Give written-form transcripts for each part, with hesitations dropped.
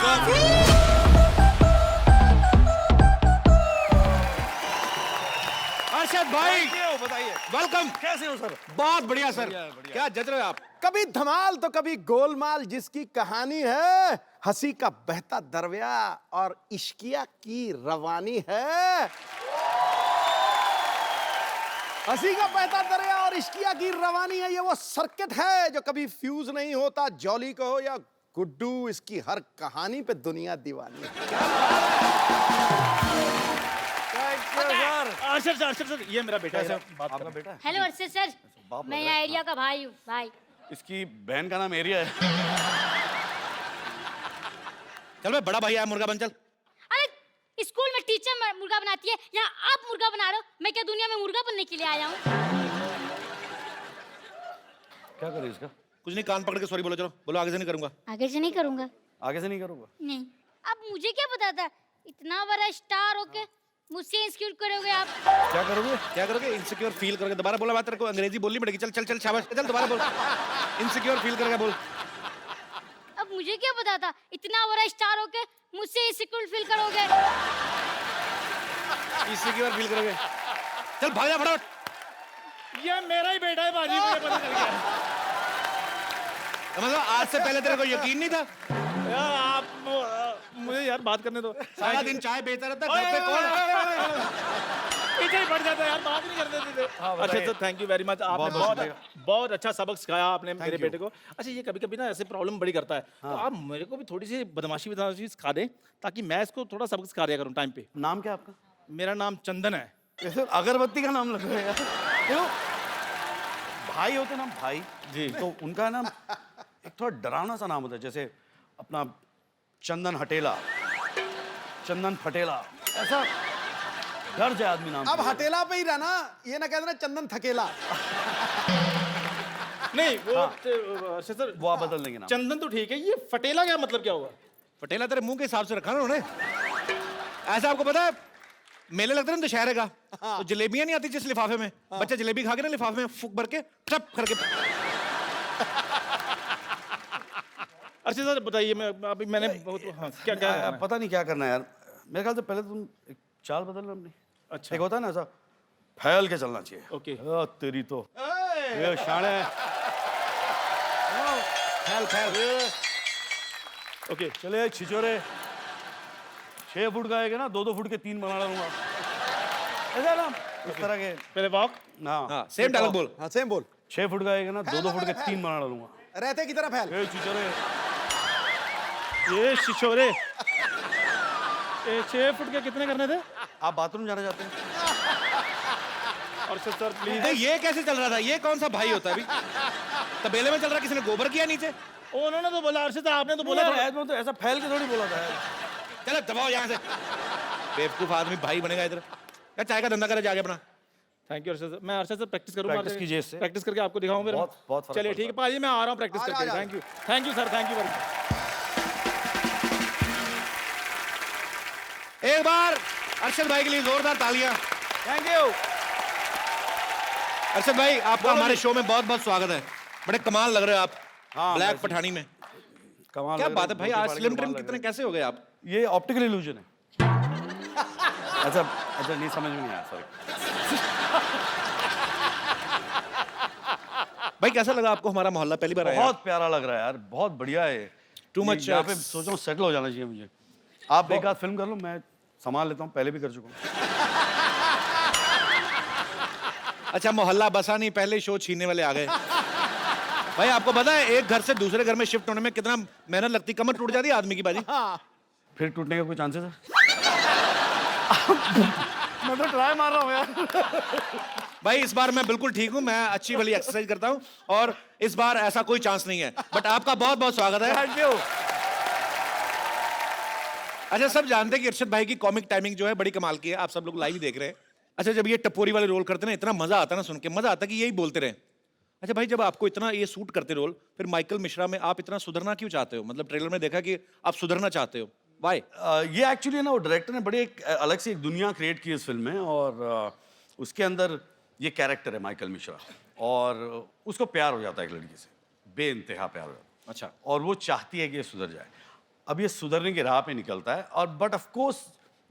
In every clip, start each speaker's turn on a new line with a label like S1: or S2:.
S1: अर्शद भाई
S2: बताइए,
S1: वेलकम।
S2: कैसे हो सर?
S1: बहुत बढ़िया सर।
S2: बढ़िया।
S1: क्या जज रहे हो आप?
S3: कभी धमाल तो कभी गोलमाल, जिसकी कहानी है हंसी का बहता दरिया और इश्किया की रवानी है। हंसी का बहता दरिया और इश्किया की रवानी है, ये वो सर्किट है जो कभी फ्यूज नहीं होता। जॉली को हो या गुड्डू, इसकी हर कहानी पे दुनिया दीवानी है।
S2: सर, ये मेरा बेटा है। आपका बेटा है?
S4: हेलो अर्शद सर,
S2: बाप
S4: मैं
S2: लग
S4: यहाँ
S2: रहा है।
S4: एरिया का भाई हूँ। भाई
S2: इसकी बहन का नाम एरिया है।
S1: चल भाई, बड़ा भाई आया, मुर्गा बन चल।
S4: अरे स्कूल में टीचर मुर्गा बनाती है, यहाँ आप मुर्गा बना रहे हो। मैं क्या दुनिया में मुर्गा बनने के लिए आया हूँ?
S2: क्या करे इसका?
S1: कुछ नहीं, कान पकड़ के सॉरी बोलो। चलो बोलो, आगे से नहीं करूंगा।
S4: आगे से नहीं करूँगा।
S2: आगे से नहीं करूंगा।
S4: नहीं, अब मुझे क्या पता था इतना बड़ा स्टार होके मुझसे इंस्क्यूट करोगे आप?
S2: क्या करोगे?
S1: क्या करोगे? इनसिक्योर फील करोगे। दोबारा बोला, बात तेरे को अंग्रेजी बोलनी पड़ेगी। चल चल चल, शाबाश, चल दोबारा बोल। इनसिक्योर फील करेगा, बोल।
S4: अब मुझे क्या पता था इतना बड़ा स्टार होके मुझसे इंस्क्यूट फील करोगे?
S1: इनसिक्योर फील करोगे। चल भाग जा फटाफट।
S2: ये मेरा ही बेटा है बाजी, मुझे पता चल गया।
S1: मतलब आज से पहले तेरे को यकीन नहीं था?
S2: यार आप मुझे यार बात करने दो।
S1: सारा दिन चाय बेचता रहता है, घर पे कौन?
S2: पीछे ही पड़ जाता है यार, बात नहीं करने देते। अच्छा sir, thank you very much. आपने बहुत अच्छा सबक सिखाया आपने मेरे बेटे को। अच्छा, ये कभी कभी ना ऐसे प्रॉब्लम बड़ी करता है, तो आप मेरे को भी थोड़ी सी बदमाशी सिखा दें, ताकि मैं इसको थोड़ा सबक सिखा दिया करूँ टाइम पे।
S5: नाम क्या आपका?
S2: मेरा नाम चंदन है।
S5: ऐसे अगरबत्ती का नाम लग रहा है यार। क्यों? भाई होते ना भाई
S2: जी।
S5: तो उनका ना एक थोड़ा डरावना सा नाम होता है, जैसे अपना चंदन हटेला, चंदन फटेला, ऐसा डर जाए आदमी नाम
S3: अब
S5: से।
S3: हटेला पे ही रहना, ये ना कह देना चंदन थकेला।
S2: नहीं वो सर,
S5: वो आप बदल देंगे नाम।
S2: चंदन तो ठीक है, ये फटेला क्या मतलब क्या हुआ?
S1: पटेला तेरे मुंह के हिसाब से रखा ना उन्होंने। ऐसा आपको पता है, मेले लगते हैं ना दशहरे का, तो जलेबियां नहीं आती जिस लिफाफे में, बच्चा जलेबी खा के ना लिफाफे में फूक भर के टप करके।
S2: अच्छा सर बताइए, मैं अभी मैंने बहुत क्या क्या करना है?
S5: पता नहीं क्या करना है यार। मेरे ख्याल से पहले तुम एक चाल बदल लो अपनी।
S2: अच्छा।
S5: एक होता है ना ऐसा फैल के चलना चाहिए।
S2: ओके।
S5: तेरी तो ये शाणे।
S1: फैल फैल।
S2: ओके
S5: चले छिचोरे, 6 फुट का आएगा ना, 2-2 फुट के 3 बना लूंगा। ऐसा ना इस तरह के।
S2: पहले वॉक।
S1: हाँ, सेम डायलॉग बोल।
S3: हाँ सेम बोल।
S5: 6 फुट का आएगा ना, 2-2 फुट के 3 बना लूंगा।
S3: रहते की तरह फैल।
S5: ए छिचोरे,
S2: ये शिशोरे, ये 6 फुट के कितने करने थे?
S5: आप बाथरूम जाना चाहते हैं?
S2: और सर प्लीज।
S1: नहीं, ये कैसे चल रहा था? ये कौन सा भाई होता है अभी? तबेले में चल रहा, किसी ने गोबर किया नीचे?
S2: उन्होंने तो बोला, अर्षद आपने तो बोला
S5: बोला तो ऐसा फैल के थोड़ी बोला था।
S1: चलो दबाओ यहाँ से। बेवकूफ आदमी भाई बनेगा इधर। क्या चाय का धंधा करे जाके अपना।
S2: Thank you Arshad. मैं अर्षद से प्रैक्टिस करूंगा।
S5: प्रैक्टिस कीजिए इससे।
S2: प्रैक्टिस करके आपको दिखाऊं फिर।
S5: बहुत फर्क
S2: चलिए ठीक है पाजी, मैं आ रहा हूँ प्रैक्टिस करके। Thank you sir, thank you very much.
S1: एक बार अर्शद भाई के लिए जोरदार तालियां।
S5: Thank you.
S1: अर्शद भाई, आपका हमारे शो में बहुत बहुत स्वागत है। बड़े कमाल लग रहे हो आप।
S5: हाँ,
S1: ब्लैक पठानी में।
S5: कमाल।
S1: क्या बात है भाई, आज स्लिम ट्रिम कितने कैसे हो गए आप?
S5: ये ऑप्टिकल इल्यूजन है। अच्छा नहीं, समझ में नहीं आया, सॉरी।
S1: भाई कैसा लगा आपको हमारा मोहल्ला? पहली बार आया?
S5: बहुत प्यारा लग रहा है यार, बहुत बढ़िया है।
S1: Too much
S5: यहाँ पे सोच रहा हूँ सेटल हो जाना चाहिए मुझे। आप एक आध फिल्म कर लो, मैं संभाल लेता हूँ, पहले भी कर चुका हूँ।
S1: अच्छा, मोहल्ला बसा नहीं, पहले शो छीनने वाले आ गए। भाई आपको पता है एक घर से दूसरे घर में शिफ्ट होने में कितना मेहनत लगती, कमर टूट जाती है आदमी की बाजी।
S5: फिर टूटने का कोई चांसेस है? मैं तो ट्राई मार रहा हूँ यार।
S1: भाई इस बार मैं बिल्कुल ठीक हूँ, मैं अच्छी वाली एक्सरसाइज करता हूँ और इस बार ऐसा कोई चांस नहीं है। बट आपका बहुत बहुत स्वागत है।
S5: Thank you.
S1: अच्छा, सब जानते हैं कि अर्शद भाई की कॉमिक टाइमिंग जो है बड़ी कमाल की है, आप सब लोग लाइव देख रहे हैं। अच्छा, जब ये टपोरी वाले रोल करते हैं ना, इतना मजा आता है ना सुन के, मजा आता है कि यही बोलते रहे। अच्छा भाई, जब आपको इतना ये सूट करते रोल, फिर माइकल मिश्रा में आप इतना सुधरना क्यों चाहते हो? मतलब ट्रेलर में देखा कि आप सुधरना चाहते हो, व्हाई?
S5: ये एक्चुअली ना वो डायरेक्टर ने बड़ी एक अलग से एक दुनिया क्रिएट की इस फिल्म में, और उसके अंदर ये कैरेक्टर है माइकल मिश्रा, और उसको प्यार हो जाता है एक लड़की से, बेइंतहा प्यार हो जाता है।
S1: अच्छा।
S5: और वो चाहती है कि ये सुधर जाए। अब ये सुधरने की राह पे निकलता है और बट ऑफ कोर्स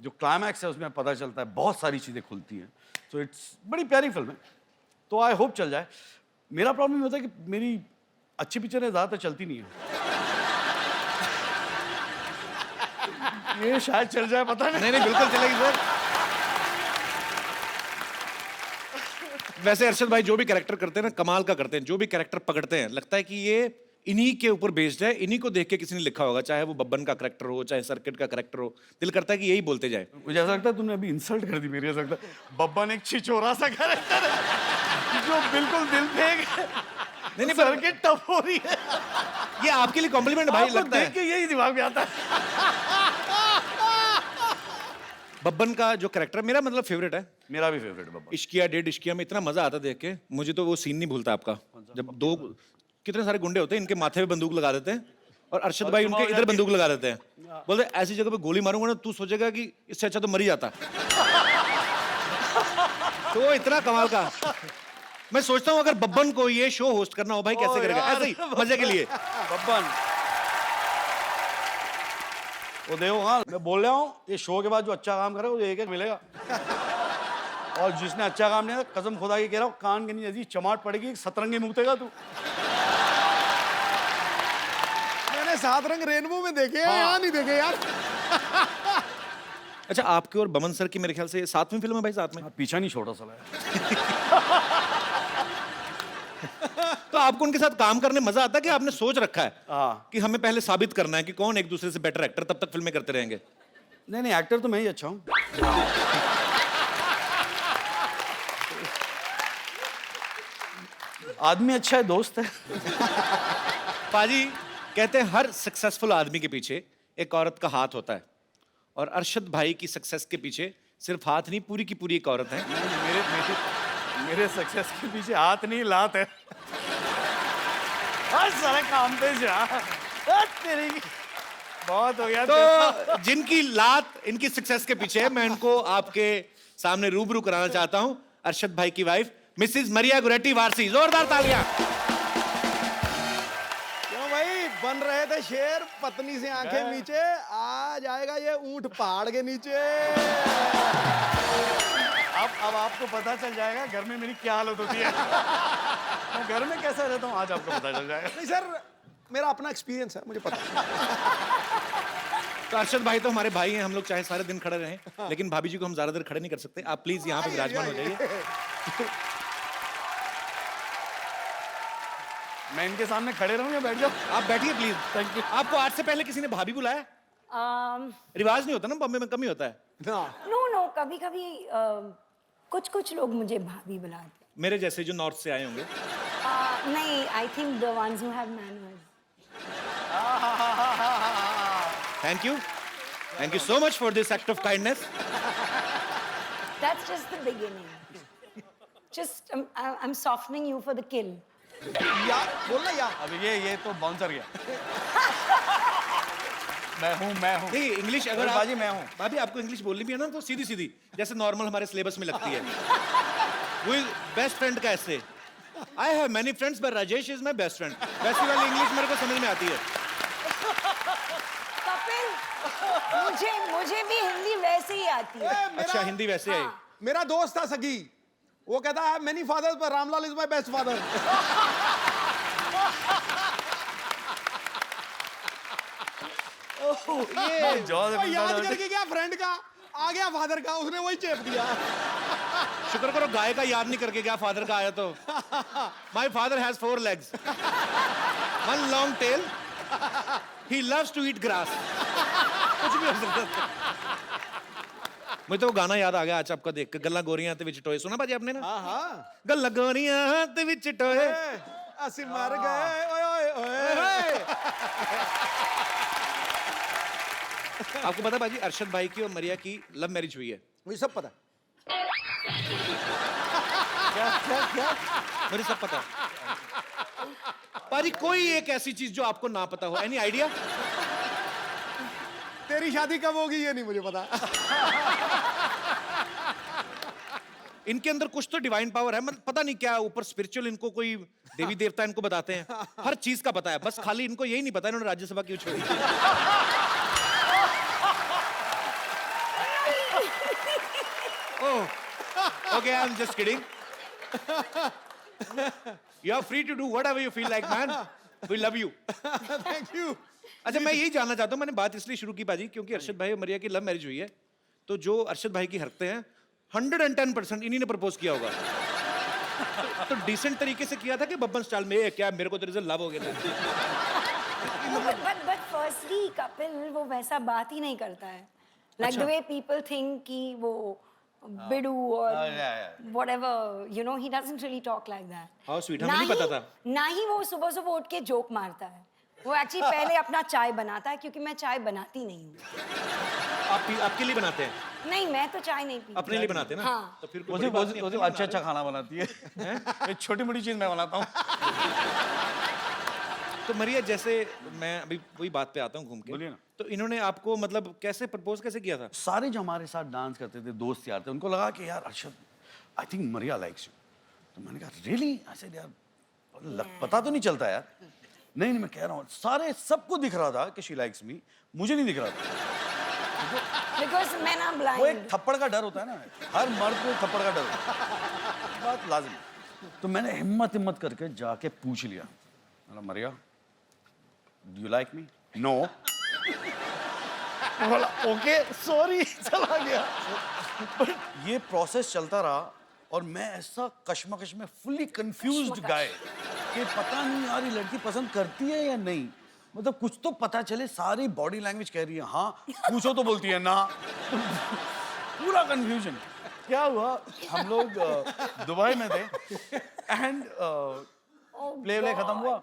S5: जो क्लाइमैक्स है उसमें पता चलता है बहुत सारी चीज़ें खुलती हैं। सो इट्स बड़ी प्यारी फिल्म है, तो आई होप चल जाए। मेरा प्रॉब्लम ये होता है कि मेरी अच्छी पिक्चरें ज़्यादातर चलती नहीं है। ये शायद चल जाए, पता नहीं।
S1: नहीं बिल्कुल चलेगी सर। वैसे अरशद भाई जो भी कैरेक्टर करते हैं ना कमाल का करते हैं, जो भी कैरेक्टर पकड़ते हैं लगता है कि ये इन्हीं के ऊपर बेस्ड है, इन्हीं को देख के किसी ने लिखा होगा, चाहे वो बब्बन का कैरेक्टर हो चाहे सर्किट का कैरेक्टर हो, दिल करता है कि यही बोलते जाए।
S5: मुझे ऐसा लगता है तुमने अभी इंसल्ट कर दी मेरी। ऐसा लगता है बब्बन एक छिछोरा सा कैरेक्टर है जो बिल्कुल दिल फेंक
S1: नहीं
S5: सर्किट टफ हो रही है।
S1: ये आपके लिए कॉम्प्लीमेंट भाई
S5: आपको
S1: लगता
S5: देख
S1: है।
S5: के यही दिमाग में आता है।
S1: बब्बन का जो कैरेक्टर मेरा मतलब फेवरेट है।
S5: मेरा भी फेवरेट है बब्बन।
S1: इश्किया डेढ़ इश्किया में इतना मजा आता देख के, मुझे तो वो सीन नहीं भूलता आपका, जब दो कितने सारे गुंडे होते हैं इनके माथे पे बंदूक लगा देते हैं और अरशद भाई उनके इधर बंदूक लगा देते हैं, बोलते ऐसी जगह पे गोली मारूंगा ना तू सोचेगा कि इससे अच्छा तो मर ही जाता। तो वो इतना कमाल का, मैं सोचता हूँ अगर बब्बन को ये शो होस्ट करना हो भाई कैसे करेगा, ऐसे ही मजे के लिए।
S5: बब्बन वो देखो, हाँ मैं बोल रहा हूँ ये शो के बाद जो अच्छा काम करे वो एक मिलेगा, और जिसने अच्छा काम नहीं किया कसम खुदा की कह रहा हूँ कान के नीचे ऐसी चमाट पड़ेगी सतरंगी मुक्तेगा तू।
S3: मैंने 7 रंग रेनबो में देखे हैं, यहाँ नहीं देखे यार।
S1: अच्छा आपके और बमन सर की मेरे ख्याल से 7वीं फिल्म है भाई, साथ में।
S5: पीछा नहीं छोड़ा साला।
S1: तो आपको उनके साथ काम करने मजा आता है कि आपने सोच रखा है
S5: हाँ।
S1: कि हमें पहले साबित करना है कि कौन एक दूसरे से बेटर एक्टर, तब तक फिल्में करते रहेंगे?
S5: नहीं नहीं एक्टर तो मैं ही अच्छा हूँ। आदमी अच्छा है, दोस्त है।
S1: पाजी कहते हैं हर सक्सेसफुल आदमी के पीछे एक औरत का हाथ होता है, और अरशद भाई की सक्सेस के पीछे सिर्फ हाथ नहीं पूरी की पूरी एक औरत है।
S5: मेरे सक्सेस के पीछे हाथ नहीं लात है। हर सारे काम पे जा। तेरी बहुत हो गया।
S1: तो जिनकी लात इनकी सक्सेस के पीछे है, मैं इनको आपके सामने रूबरू कराना चाहता हूं। अरशद भाई की वाइफ मिसेस मरिया गुरेटी वारसी, जोरदार तालियां।
S3: क्यों भाई बन रहे थे शेर, पत्नी से आंखें नीचे, आ जाएगा ये ऊंट पहाड़ के नीचे।
S5: अब आपको पता चल जाएगा घर में मेरी क्या हालत होती है। मैं घर में कैसा रहता हूँ आज आपको पता चल जाएगा।
S3: नहीं सर, मेरा अपना एक्सपीरियंस है, मुझे पता है।
S1: तो अरशद भाई तो हमारे भाई हैं, हम लोग चाहे सारे दिन खड़े रहें, लेकिन भाभी जी को हम ज्यादा देर खड़े नहीं कर सकते। आप प्लीज यहाँ पे विराजमान हो जाइए।
S5: मैं इनके सामने खड़े रहूं या बैठ जाऊं?
S1: आप बैठिए प्लीज। Thank you. आपको आज से पहले किसी ने भाभी बुलाया? रिवाज नहीं होता ना, बॉम्बे में कम ही होता है।
S6: नो कभी कभी कुछ लोग मुझे भाभी बुलाते हैं।
S1: मेरे जैसे जो नॉर्थ से आए होंगे।
S6: नहीं, I think the ones who have manners.
S1: Thank you so much for this act of kindness.
S6: That's just the beginning. Just I'm softening you for the kill.
S3: यार बोलना यार।
S5: अब ये तो बाउंसर गया। मैं हूँ
S1: नहीं इंग्लिश अगर आप,
S5: बाजी मैं हूँ।
S1: भाभी आपको इंग्लिश बोलनी भी है ना तो सीधी सीधी जैसे नॉर्मल हमारे सिलेबस में लगती है। वो बेस्ट फ्रेंड का ऐसे, I have many friends but Rajesh is my best friend, वैसी वाली इंग्लिश मेरे को समझ में आती है।
S6: कपिल, मुझे भी हिंदी वैसे ही आती है।
S1: अच्छा हिंदी वैसे है।
S3: मेरा दोस्त था सगी, वो कहता है मेनी फादर्स पर Ramlal is my best father. याद करके गया फ्रेंड का, आ गया फादर का, उसने वही चेप दिया।
S1: शुक्र करो गाय का याद नहीं करके गया, फादर का आया तो। My father has 4 legs, 1 long tail, he loves to eat grass। कुछ भी हो सकता है। मुझे तो वो गाना याद आ गया आज आपका देख के, गल्ला गोरियां ते विच टोए, सुना भाजी आपने ना?
S3: हाँ हाँ,
S1: गल्ला गोरियां ते विच टोए।
S3: असि मर गए, ओए ओए ओए।
S1: आपको पता भाजी अरशद भाई की और मरिया की लव मैरिज हुई है?
S3: मुझे सब पता।
S1: क्या मुझे सब पता है। भाजी कोई एक ऐसी चीज जो आपको ना पता हो, एनी आइडिया?
S3: तेरी शादी कब होगी ये नहीं मुझे पता।
S1: इनके अंदर कुछ तो डिवाइन पावर है, मतलब पता नहीं क्या ऊपर स्पिरिचुअल, इनको कोई देवी देवता इनको बताते हैं, हर चीज का पता है, बस खाली इनको यही नहीं पता इन्होंने राज्यसभा क्यों छोड़ी। Oh, okay, I'm just kidding. You are free to do whatever you feel like, man. We love you.
S3: Thank you.
S1: अच्छा, मैं यही जानना चाहता हूँ, मैंने बात इसलिए शुरू की बाजी क्योंकि अरशद भाई और मरिया की लव मैरिज हुई है, तो जो अरशद भाई की हरकतें हैं 110% इन्हीं ने प्रपोज किया होगा। तो डिसेंट तरीके से किया था कि बब्बन स्टाइल में, "ए, क्या मेरे को तेरे से लव हो गया था?"
S6: बट फर्स्टली कपिल वो वैसा बात ही नहीं करता है, like the way people think कि वो बिडू और whatever, you know, he doesn't really talk like that.
S1: How sweet, हमें नहीं पता था।
S6: ना ही वो सुबह सुबह उठ के जोक मारता है, वो एक्चुअली पहले अपना चाय बनाता है, क्योंकि मैं चाय बनाती नहीं हूँ।
S1: आपके लिए बनाते हैं?
S6: नहीं, मैं तो चाय नहीं पीती।
S1: अपने लिए बनाते हैं ना?
S6: हाँ।
S1: तो फिर
S5: वो तो अच्छा खाना बनाती है। एक छोटी मोटी चीज मैं बनाता हूँ।
S1: तो मरिया, जैसे मैं अभी वही बात पे आता हूँ घूम के,
S5: बोलिए ना।
S1: तो इन्होंने आपको मतलब कैसे प्रपोज कैसे किया था?
S5: सारे जो हमारे साथ डांस करते थे, दोस्त यार थे, उनको लगा कि यार Arshad, I think Maria likes you. तो मैंने कहा रियली? ऐसे यार पता तो नहीं चलता यार। नहीं मैं कह रहा हूँ, सारे सबको दिख रहा था कि शी लाइक्स मी, मुझे नहीं दिख रहा था।
S6: बिकॉज मैं ना
S5: वो
S6: ब्लाइंड।
S5: एक थप्पड़ का डर होता है ना, हर मर्द को एक थप्पड़ का डर होता है, बात लाजिम। तो मैंने हिम्मत करके जाके पूछ लिया, मैंने Maria, do you like me? No. बोला ओके सॉरी, चला गया। बट ये प्रोसेस चलता रहा और मैं ऐसा कश्मकश में फुल्ली कंफ्यूज्ड गाय कि पता नहीं यार ये लड़की पसंद करती है या नहीं, मतलब कुछ तो पता चले। सारी बॉडी लैंग्वेज कह रही है हाँ, पूछो तो बोलती है ना। पूरा कंफ्यूजन। क्या हुआ, हम लोग दुबई में थे एंड प्ले खत्म हुआ,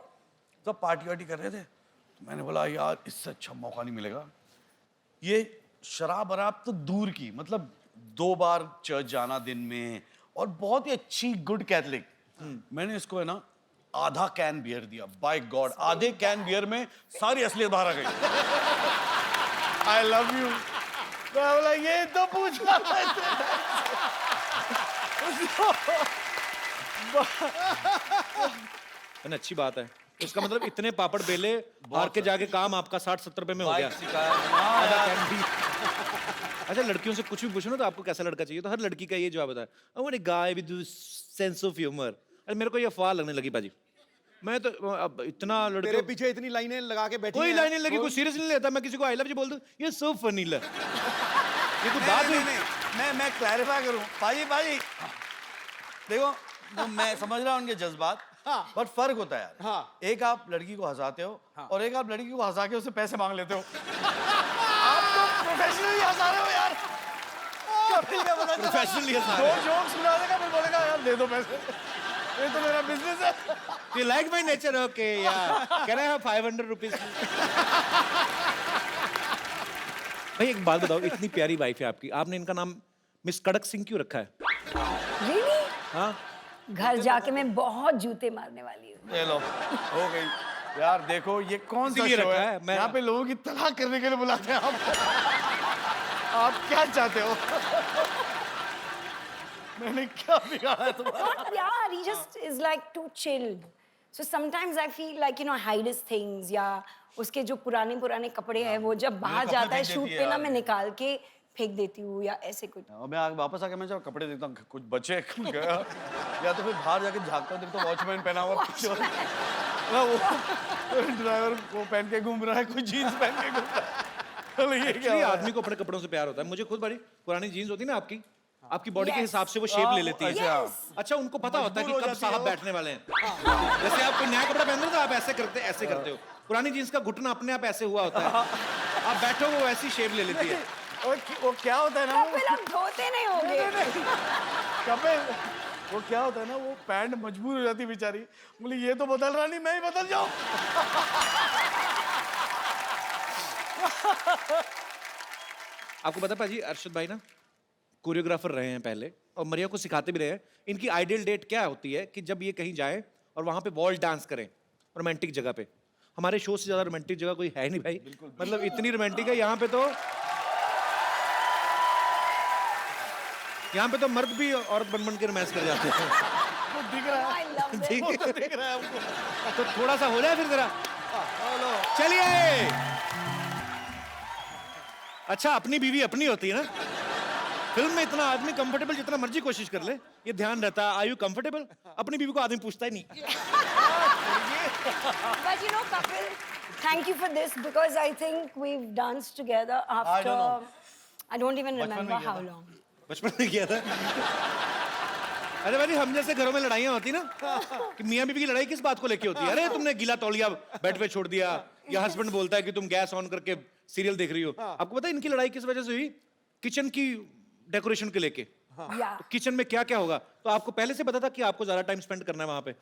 S5: तो पार्टी वार्टी कर रहे थे। तो मैंने बोला यार इससे अच्छा मौका नहीं मिलेगा। ये शराब वराब तो दूर की, मतलब 2 बार चर्च जाना दिन में और बहुत ही अच्छी गुड कैथलिक। मैंने इसको है ना आधा कैन बियर दिया, बाय गॉड आधे कैन बियर में सारी असलियत बाहर आ गई। I love you. मैं बोला ये तो पूछना था
S1: है ना, अच्छी बात है। इसका मतलब इतने पापड़ बेले हार के जाके काम आपका 60-70 रुपए में हो गया। आधा कैन भी। अच्छा, लड़कियों से कुछ भी पूछो ना तो आपको कैसा लड़का चाहिए, तो हर लड़की का ये जवाब होता है, I want a guy with sense of humour. अरे मेरे को ये अफवाह लगने लगी बाजी। मैं तो अब इतना
S3: तेरे
S1: लड़के,
S3: पीछे इतनी लाइनें लगा के बैठी
S1: कोई
S3: हैं।
S1: लाइन नहीं लगी, कोई सीरियस नहीं लेता। मैं किसी को आई लव यू बोल दूं, ये सो फनी ल। ये तो बात हुई।
S5: मैं क्लैरिफाई करूं भाई देखो, मैं समझ रहा हूं उनके जज्बात, पर फर्क होता है यार।
S3: हाँ।
S5: एक आप लड़की को हंसाते हो और एक आप लड़की को हंसा के उससे पैसे मांग लेते हो। आप तो प्रोफेशनली हंसा रहे हो यार। कपिल का पता चला,
S1: प्रोफेशनली हंसा
S5: दो जोक सुना देगा फिर बोलेगा यार दे दो पैसे, ये तो मेरा बिजनेस है।
S1: You like my nature? Okay, yeah. Can I have 500 rupees? भाई एक बात बताओ, इतनी प्यारी वाइफ है आपकी, आपने इनका नाम मिस कड़क सिंह क्यों रखा है?
S6: रियली?
S1: हाँ,
S6: घर जाके मैं बहुत जूते मारने वाली हूँ।
S5: ले लो, हो गई यार। देखो ये कौन सा
S1: इसीलिए
S5: शो
S1: रखा
S5: है,
S1: है, मैं-
S5: यहाँ पे लोगों की तलाक करने के लिए बुलाते हैं आप क्या चाहते हो? मैंने क्या बिगाड़ा है तुम्हारा?
S6: Not प्यार, he just is like too chilled. So sometimes I feel like, you know, hide his things, या उसके जो पुराने कपड़े हैं वो जब बाहर
S5: कपड़े
S6: जाता है
S5: फेंक
S6: शूट
S5: देती है
S6: पे ना,
S5: यार।
S6: मैं निकाल के फेंक देती हूँ या ऐसे कुछ।
S5: और मैं वापस आके मैं जब कपड़े देखता हूँ कुछ बचे कुछ गया, या तो फिर बाहर जाके झाँकता हूँ देखता हूँ वॉचमैन पहना हुआ पीछे ना, वो ड्राइवर वो पहन के घूम रहा है, कोई जीन्स पहन के घूम रहा है। तो ये क्या
S1: एक्चुअली
S5: हो रहा है?
S1: आदमी को अपने कपड़ों से प्यार होता है। मुझे खुद बड़ी पुरानी जीन्स होती है ना आपकी बॉडी के
S6: Yes.
S1: हिसाब से वो शेप ले लेती है।
S6: Yes.
S1: अच्छा, उनको पता होता है कि
S5: मजबूर हो
S1: कब
S5: जाती
S1: साहब
S5: है वो।
S1: बैठने वाले हैं। जैसे आप कोई नया कपड़ा पहन रहे हो तो आप ऐसे करते हो। पुरानी जीन्स का घुटना अपने आप ऐसे हुआ होता है, आप बैठो वो वैसी शेप ले लेती है।
S5: वो क्या होता है ना, वो
S6: कपिल, आप धोते नहीं होंगे।
S5: कपिल वो क्या होता है ना, वो पैंट मजबूर हो जाती है बेचारी, बोली ये तो बदल रहा नहीं, मैं ही बदल जाऊं।
S1: आपको पता है पाजी, अरशद भाई ना कोरियोग्राफर रहे हैं पहले और मरिया को सिखाते भी रहे हैं। इनकी आइडियल डेट क्या होती है कि जब ये कहीं जाए और वहां पे वॉल डांस करें रोमांटिक जगह पे। हमारे शो से ज्यादा रोमांटिक जगह कोई है नहीं भाई, मतलब इतनी रोमांटिक है यहाँ पे। तो यहाँ पे तो मर्द भी औरत बन के रोमांस कर जाते हैं।
S5: वो दिख रहा है,
S6: I love it.
S1: ठीक है,
S5: दिख रहा है हमको।
S1: तो थोड़ा सा हो जाए फिर जरा। चलिए, अच्छा अपनी बीवी अपनी होती है ना, फिल्म में इतना आदमी कंफर्टेबल जितना मर्जी कोशिश कर ले, ये ध्यान रहता है, आर यू कंफर्टेबल? अपनी बीवी को आदमी पूछता ही नहीं।
S6: But you know, Kapil, thank you for this because I think we've danced together after. I don't even remember how long.
S1: बचपन में किया था। अरे भाई हम जैसे घरों में लड़ाइयाँ होती ना कि मियाँ बीवी की लड़ाई किस बात को लेके होती है? अरे तुमने गीला तौलिया बेड पे छोड़ दिया, या हस्बैंड बोलता है कि तुम गैस ऑन करके सीरियल देख रही हो। आपको पता है इनकी लड़ाई किस वजह से हुई? किचन की डेकोरेशन के लेके।
S6: Yeah.
S1: तो किचन में क्या क्या होगा, तो आपको पहले से पता था कि आपको ज्यादा टाइम स्पेंड करना है वहां पे?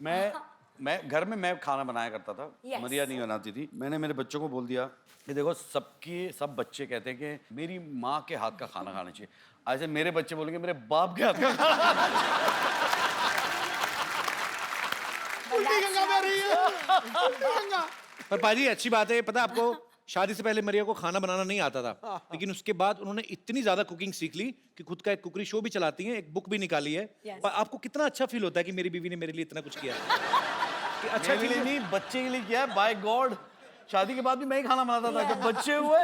S5: मैं घर में मैं खाना बनाया करता था।
S6: Yes.
S5: मरिया नहीं बनाती थी। मैंने मेरे बच्चों को बोल दिया कि देखो सब बच्चे कहते हैं कि मेरी माँ के हाथ का खाना खाना चाहिए। ऐसे मेरे बच्चे बोलेंगे मेरे बाप के हाथ का खाना
S1: पर पाजी अच्छी बात है, पता है आपको शादी से पहले मरिया को खाना बनाना नहीं आता था, लेकिन उसके बाद उन्होंने इतनी ज्यादा कुकिंग सीख ली कि खुद का एक कुकरी शो भी चलाती हैं, एक बुक भी निकाली है।
S6: Yes.
S1: पर आपको कितना अच्छा फील होता है कि मेरी बीवी ने मेरे लिए इतना कुछ किया? कि अच्छा
S5: मेरे लिए
S1: फील
S5: नहीं, बच्चे के लिए किया है। बाय गॉड, शादी के बाद भी मैं ही खाना बनाता था। जब बच्चे हुए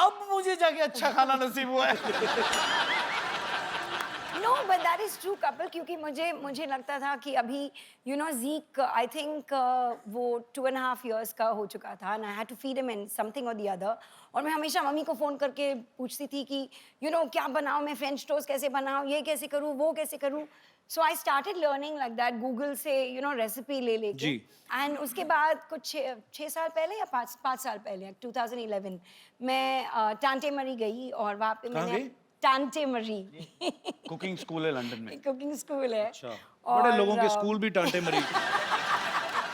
S5: अब मुझे जाके अच्छा खाना नसीब हुआ है।
S6: No, but that is true, Kapil, क्योंकि मुझे लगता था कि अभी you know Zeke, I think वो 2.5 years का हो चुका था and I had to feed him in something or the other, और मैं हमेशा मम्मी को फोन करके पूछती थी कि you know क्या बनाऊँ मैं, फ्रेंच टोस्ट कैसे बनाऊँ, ये कैसे करूँ, वो कैसे करूँ। So I started learning like that, Google से you know रेसिपी ले लेके।
S1: जी।
S6: And उसके बाद कुछ 6 साल पहले या 5 साल पहले 2011 मैं टांटे मरी गई और वहाँ पे
S1: कहाँ
S6: मैंने
S1: गई?
S6: टांटे मरी
S5: कुकिंग स्कूल है लंदन में।
S6: कुकिंग स्कूल है।
S1: अच्छा, बड़े लोगों के स्कूल भी टांटे मरी।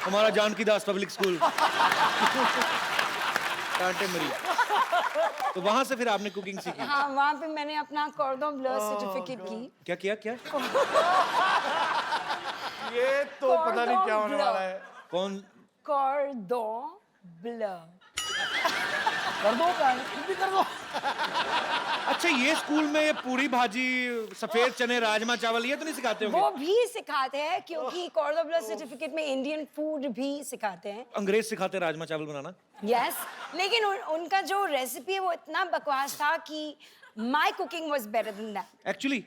S1: हमारा जानकी दास पब्लिक स्कूल टांटे मरी। तो वहां से फिर आपने कुकिंग सीखी?
S6: हाँ, वहाँ पे मैंने अपना कॉर्डन ब्लू सर्टिफिकेट की।
S1: क्या किया क्या?
S5: ये तो पता नहीं क्या होने
S6: Cordon
S5: वाला है।
S1: कौन?
S6: कॉर्डन ब्लू।
S5: कर दो भी कर दो।
S1: अच्छा, ये स्कूल में ये पूरी भाजी, सफेद चने, राजमा चावल ये तो नहीं सिखाते होंगे?
S6: वो भी सिखाते हैं क्योंकि कॉर्डन ब्लू सर्टिफिकेट में इंडियन फूड भी सिखाते हैं।
S1: अंग्रेज सिखाते हैं राजमा चावल बनाना?
S6: यस, लेकिन उनका जो रेसिपी है वो इतना बकवास था कि my cooking was better than that.
S1: Actually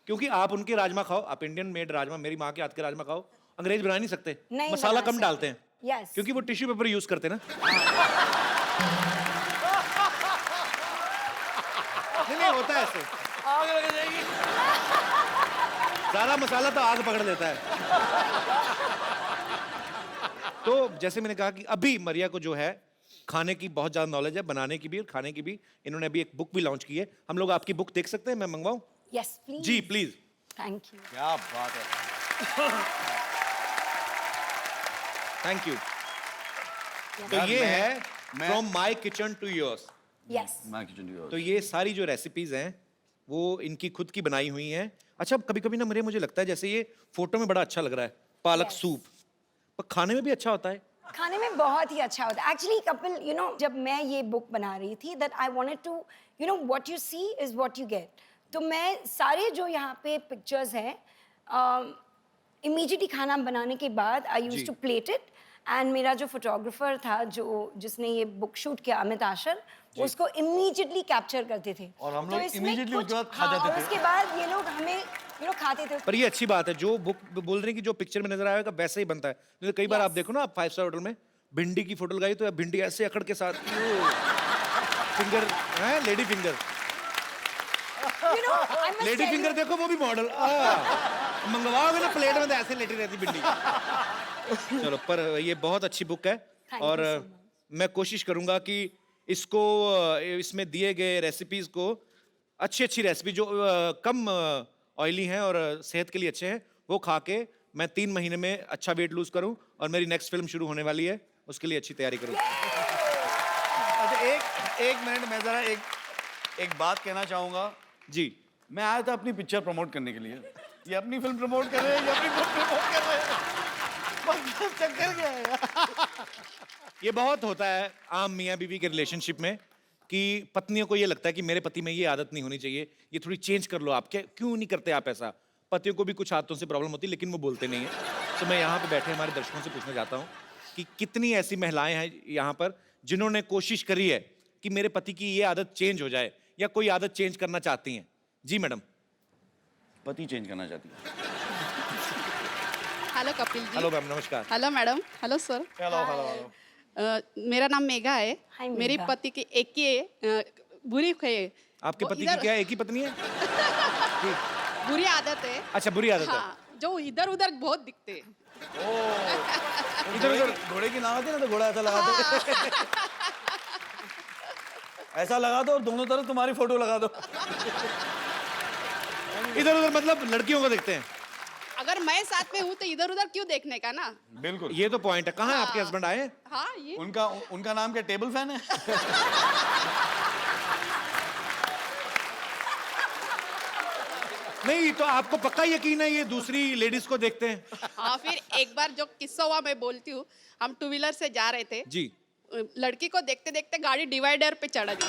S1: क्योंकि आप उनके राजमा खाओ, आप इंडियन मेड राजमा, मेरी माँ के हाथ के राजमा खाओ, अंग्रेज बना नहीं सकते।
S6: नहीं
S1: मसाला
S6: बना
S1: कम
S6: सकते।
S1: डालते हैं।
S6: यस।
S1: क्योंकि वो टिश्यू पेपर यूज करते हैं ना। नहीं होता है ऐसे।
S5: आग लग जाएगी।
S1: सारा मसाला तो आग पकड़ लेता है। तो जैसे मैंने कहा कि अभी मरिया को जो है खाने की बहुत ज्यादा नॉलेज है, बनाने की भी और खाने की भी। इन्होंने अभी एक बुक भी लॉन्च की है। हम लोग आपकी बुक देख सकते हैं? मैं मंगवाऊं?
S6: Yes please.
S1: जी प्लीज।
S6: Thank you.
S5: क्या बात है।
S1: Thank you. तो
S5: यार,
S1: ये है
S5: मैं-
S1: from my kitchen to yours.
S6: Yes.
S5: मैं किचन डी
S1: तो ये सारी जो रेसिपीज हैं वो इनकी खुद की बनाई हुई हैं। अच्छा, कभी कभी ना मुझे लगता है जैसे ये फोटो में बड़ा अच्छा लग रहा है, पालक
S6: Yes.
S1: सूप, पर खाने में भी अच्छा होता है।
S6: खाने में बहुत ही अच्छा होता है। एक्चुअली कपिल, यू नो, जब मैं ये बुक बना रही थी, that I wanted to, you know, what you see is what you get. तो मैं सारे जो यहाँ पे पिक्चर्स हैं, इमीडिएटली खाना बनाने के बाद I used to plate it, and मेरा जो फोटोग्राफर था जिसने ये बुक शूट किया, अमित आशर, उसको इमीडिएटली कैप्चर करते थे।
S5: और हम
S6: तो
S5: लोग
S6: इसमें
S5: immediately
S6: कुछ-
S5: उसके बाद खा
S6: हाँ,
S5: जाते
S6: और
S5: थे।
S6: उसके बाद ये लोग हमें यू नो खाते थे।
S1: पर ये अच्छी बात है, जो बुक बोल रहे हैं कि जो पिक्चर में नजर आएगा वैसे ही बनता है। जैसे कई बार
S6: Yes.
S1: आप देखो ना, आप 5 स्टार होटल में भिंडी की फोटो लगाई तो भिंडी ऐसे अकड़ के साथ फिंगर है, lady finger.
S6: You know, I must
S1: lady
S6: tell you-
S1: finger देखो, वो भी मॉडल मंगवाओगे ना प्लेट में तो ऐसे लेटी रहती भिंडी। चलो, पर ये बहुत अच्छी बुक है।
S6: Thank
S1: और
S6: you so much.
S1: मैं कोशिश करूंगा कि इसको इसमें दिए गए रेसिपीज को, अच्छी रेसिपी जो कम ऑयली हैं और सेहत के लिए अच्छे हैं, वो खा के मैं 3 महीने में अच्छा वेट लूज करूं और मेरी नेक्स्ट फिल्म शुरू होने वाली है, उसके लिए अच्छी तैयारी करूं।
S5: अच्छा, एक मिनट, मैं जरा एक बात कहना चाहूंगा।
S1: जी,
S5: मैं आया था अपनी पिक्चर प्रमोट करने के लिए। ये अपनी फिल्म प्रमोट कर रहे हैं, ये अपनी बुक प्रमोट कर रहे हैं। बस चक्कर क्या है यार?
S1: ये बहुत होता है आम मियाँ बीवी के रिलेशनशिप में कि पत्नियों को ये लगता है कि मेरे पति में ये आदत नहीं होनी चाहिए, ये थोड़ी चेंज कर लो आप। क्या, क्यों नहीं करते आप ऐसा? पतियों को भी कुछ आदतों से प्रॉब्लम होती है, लेकिन वो बोलते नहीं है। तो मैं यहाँ पे बैठे हमारे दर्शकों से पूछना चाहता हूँ कि कितनी ऐसी महिलाएं हैं यहाँ पर जिन्होंने कोशिश करी है कि मेरे पति की ये आदत चेंज हो जाए, या कोई आदत चेंज करना चाहती हैं? जी मैडम।
S5: पति चेंज करना चाहती है।
S7: Hello Kapil ji.
S1: Hello ma'am, नमस्कार।
S7: Hello madam. Hello sir. मेरा नाम मेघा है।
S6: Hi,
S7: मेरे
S6: मेघा।
S7: पति की एक ही बुरी है।
S1: आपके
S7: वो
S1: पति की
S7: इधर-
S1: क्या एक ही पत्नी है?
S7: बुरी आदत है।
S1: अच्छा, बुरी आदत है।
S7: हाँ, जो इधर उधर बहुत दिखते हैं।
S5: इधर उधर घोड़े की नाव आती है ना, तो घोड़ा ऐसा लगा दो, ऐसा लगा दो और दोनों तरफ तुम्हारी फोटो लगा दो।
S1: इधर उधर मतलब लड़कियों को देखते हैं।
S7: अगर मैं साथ में हूँ तो इधर उधर क्यों देखने का ना।
S5: बिल्कुल।
S1: ये तो पॉइंट है। कहाँ है आपके हस्बैंड आए?
S7: हाँ ये
S5: उनका नाम क्या टेबल फैन है?
S1: नहीं तो आपको पक्का यकीन है ये दूसरी लेडीज को देखते हैं?
S7: हाँ, फिर एक बार जो किस्सा हुआ मैं बोलती हूँ। हम टू व्हीलर से जा रहे थे।
S1: जी।
S7: लड़की को देखते देखते गाड़ी डिवाइडर पे चढ़ गई।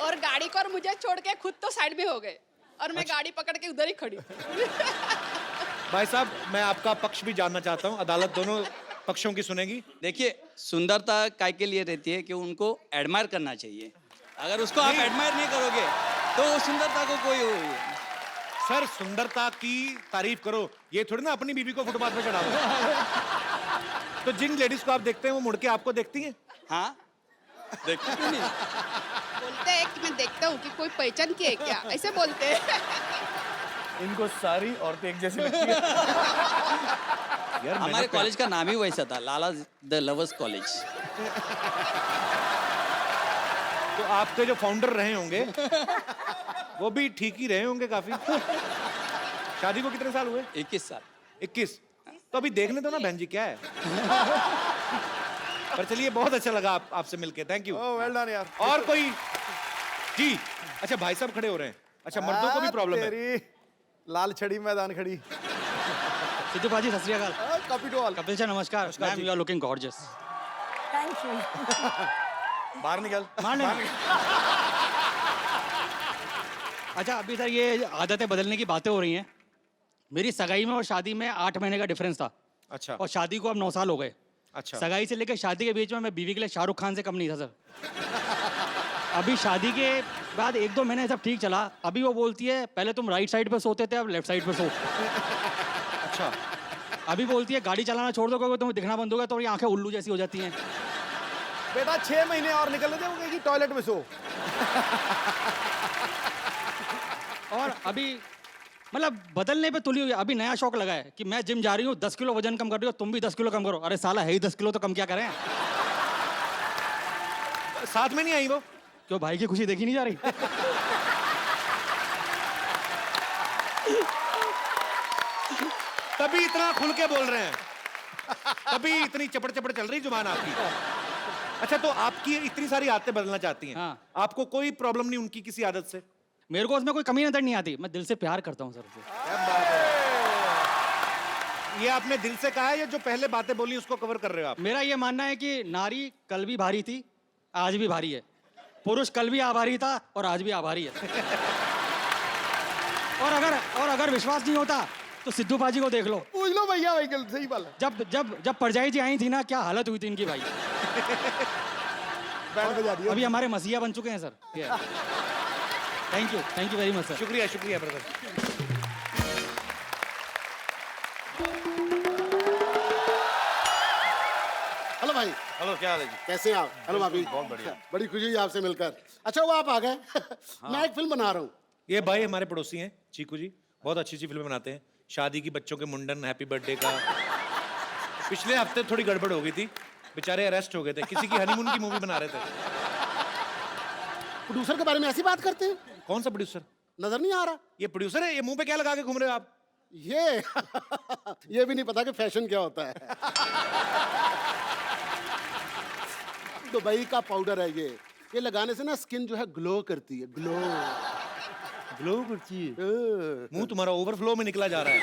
S7: और गाड़ी को और मुझे छोड़ के खुद तो साइड में हो गए और मैं गाड़ी पकड़ के उधर ही खड़ी।
S1: भाई साहब, मैं आपका पक्ष भी जानना चाहता हूँ। अदालत दोनों पक्षों की सुनेगी।
S8: देखिए, सुंदरता काय के लिए रहती है कि उनको एडमायर करना चाहिए। अगर उसको आप एडमायर नहीं करोगे तो वो सुंदरता को कोई
S1: सर, सुंदरता की तारीफ करो, ये थोड़ी ना अपनी बीवी को फुटपाथ पे चढ़ा दो। तो जिन लेडीज को आप देखते हैं वो मुड़ के आपको देखती हैं?
S8: हाँ, देखते क्यों नहीं?
S7: बोलते हैं कि मैं देखता हूँ कि कोई पहचान की है क्या, ऐसे बोलते हैं।
S5: इनको सारी औरतें एक जैसी लगती है।
S1: यार
S8: हमारे कॉलेज का नाम ही वैसा था, लाला द लवर्स कॉलेज।
S1: तो आपके जो फाउंडर रहे होंगे वो भी ठीक ही रहे होंगे काफी। शादी को कितने साल हुए?
S8: 21 साल।
S1: 21। तो अभी देखने दो ना बहन जी क्या है। पर चलिए, बहुत अच्छा लगा आपसे मिलके। Thank you.
S3: Oh well done यार।
S1: और कोई? जी। अच्छा, भाई साहब खड़े हो रहे हैं। अच्छा, मर्दों को भी प्रॉब्लम है?
S3: तेरी लाल छड़ी मैदान खड़ी।
S9: सिद्धू भाजी Sat Sri Akal.
S3: Copy to all.
S9: Kapil sir नमस्कार। Ma'am you are looking gorgeous.
S6: Thank you.
S5: बाहर निकल।
S9: अच्छा अभी सर ये आदतें बदलने की बातें हो रही हैं। मेरी सगाई में और शादी में 8 महीने का डिफरेंस था
S1: अच्छा।
S9: और शादी को अब 9 साल हो गए।
S1: अच्छा।
S9: सगाई से लेकर शादी के बीच में मैं बीवी के लिए शाहरुख खान से कम नहीं था सर। अभी शादी के बाद 1-2 महीने सब ठीक चला। अभी वो बोलती है पहले तुम राइट साइड पे सोते थे, अब लेफ्ट साइड पे सो।
S1: अच्छा।
S9: अभी बोलती है गाड़ी चलाना छोड़ दो क्योंकि तुम्हें दिखना बंद होगा तो ये आंखें उल्लू जैसी हो जाती हैं।
S3: बेटा 6 महीने और निकलने दे, वो कहेगी टॉयलेट में सो।
S9: और अभी मतलब बदलने पे तुली हुई है। अभी नया शौक लगा है कि मैं जिम जा रही हूँ, 10 किलो वजन कम कर रही हो, तुम भी 10 किलो कम करो। अरे साला है ही 10 किलो तो कम क्या करें।
S1: साथ में नहीं आई वो?
S9: क्यों भाई की खुशी देखी नहीं जा रही?
S1: तभी इतना खुल के बोल रहे हैं, तभी इतनी चपड़ चपड़ चल रही जुबान आपकी। अच्छा, तो आपकी इतनी सारी आदतें बदलना चाहती हैं।
S9: हाँ।
S1: आपको कोई प्रॉब्लम नहीं उनकी किसी आदत से?
S9: मेरे को उसमें कोई कमी नजर नहीं आती। मैं दिल से प्यार करता हूँ सर उसे।
S1: ये आपने दिल से कहा है या जो पहले बातें बोली उसको कवर कर रहे हो आप?
S9: मेरा ये मानना है कि नारी कल भी भारी थी, आज भी भारी है। पुरुष कल भी आभारी था और आज भी आभारी है। और अगर विश्वास नहीं होता तो सिद्धू बाजी को देख लो।
S3: पूछ लो भैया, भाई गल सही बात है।
S9: जब परजाई जी आई थी ना, क्या हालत हुई थी इनकी भाई।
S3: बैंड बजा दिया।
S9: अभी हमारे मसीहा बन चुके हैं sir. Thank you very much sir.
S1: शुक्रिया, शुक्रिया ब्रदर।
S10: हेलो भाई।
S5: हेलो, क्या हाल है जी?
S10: कैसे हैं आप? हेलो भाभी।
S5: बहुत बढ़िया।
S10: बड़ी खुशी हुई आपसे मिलकर। अच्छा वो आप आ गए। मैं एक फिल्म बना रहा हूँ।
S1: ये भाई हमारे पड़ोसी हैं, चीकू जी। बहुत अच्छी अच्छी फिल्में बनाते हैं। शादी की, बच्चों के मुंडन, हैप्पी बर्थडे का। पिछले हफ्ते थोड़ी गड़बड़ हो गई थी, बेचारे अरेस्ट हो गए थे। किसी की हनीमून की मूवी बना रहे थे।
S10: प्रोड्यूसर के बारे में ऐसी बात करते हैं?
S1: कौन सा प्रोड्यूसर?
S10: नजर नहीं आ रहा?
S1: ये प्रोड्यूसर है? ये मुंह पे क्या लगा के घूम रहे हो आप?
S10: ये ये भी नहीं पता कि फैशन क्या होता है। दुबई का पाउडर है ये लगाने से ना स्किन जो है ग्लो करती है। ग्लो करती है।
S1: मुंह तुम्हारा ओवरफ्लो में निकला जा रहा है।